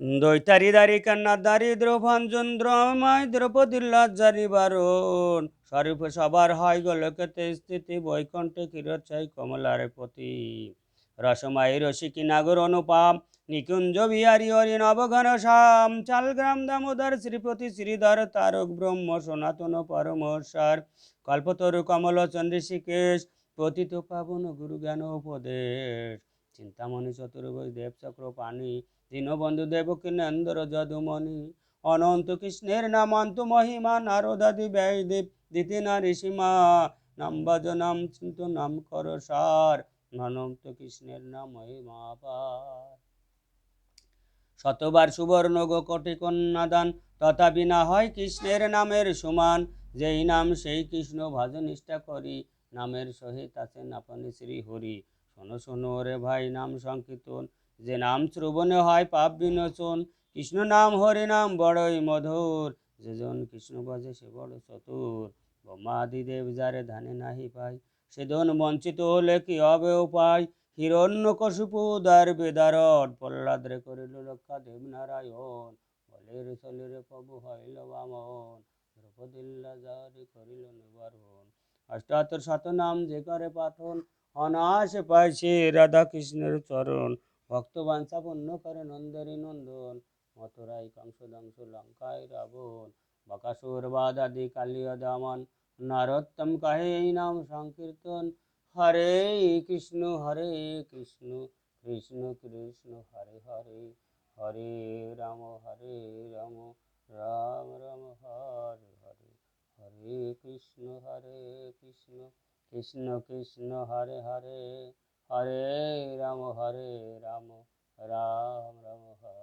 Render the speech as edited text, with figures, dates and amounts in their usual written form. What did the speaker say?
দৈতারি দারি কান্না দারিদ্র ভাঞ্জন দ্রমায় দ্রৌপদীর লজ্জারি বারণ স্বরূপ সবার হয় গোলকেতে স্থিতি বৈকুণ্ঠে কিরচাই কমলার পতি রসমাই রসিকি নাগর অনুপাম নিকুঞ্জ বিহারী হরি নবঘন শ্যাম চালগ্রাম দামোদর শ্রীপতি শ্রীধর তারক ব্রহ্ম সনাতন পরমেশ্বর কল্পতরু কমল চন্দ্রশিকেশ পতিত পাবন গুরু জ্ঞান উপদেশ চিন্তামণি চতুর্ভুজ দেব চক্র পাণি দীনবন্ধু দেবকী নন্দর যদুমণি অনন্ত কৃষ্ণের নামান্ত মহিমা নারদাদি ব্যয়দেব দিতি না ঋষিমা নাম ভজ নাম চিন্ত নাম কর সার অনন্ত কৃষ্ণের নাম মহিমা পার শতবার সুবর্ণ গো কোটি কন্যাদান তথাপি না হয় কৃষ্ণের নামের সমান যেই নাম সেই কৃষ্ণ ভজ নিষ্ঠা করি নামের সহিত আছেন আপনি শ্রী হরি শোনো শোনো রে ভাই নাম সংকীর্তন যে নাম শ্রবণে হয় পাপ বিনোচন কৃষ্ণ নাম হরি নাম বড়ই মধুর যেজন কৃষ্ণ ভজে সে বড় চতুর ব্রহ্মাদি দেব যারে ধানে নাহি পায় সেজন বঞ্চিত হলে কি হবে উপায় হিরণ্যকশিপু উদার বেদারণ প্রহ্লাদ রে করিল রক্ষা দেবনারায়ণ বলের চলের প্রভু হইল বামন দ্রৌপদীর লাজারে করিল নিবারণ অষ্টাত্তর শত নাম যে করে পাঠন অনায়াসে পাইছে রাধা কৃষ্ণের চরণ ভক্ত বাঞ্ছা পূর্ণ করে নন্দেরই নন্দন মথুরাই কংস দংশ লঙ্কায় রাবণ বকাসুর বাদ আদি কালিয়া দমন নরোত্তম কাহে এই নাম সংকীর্তন হরে কৃষ্ণ কৃষ্ণ কৃষ্ণ হরে হরে হরে রাম রাম রাম হরে হরে হরে কৃষ্ণ কৃষ্ণ কৃষ্ণ কৃষ্ণ হরে হরে হরে রাম রাম রাম হরে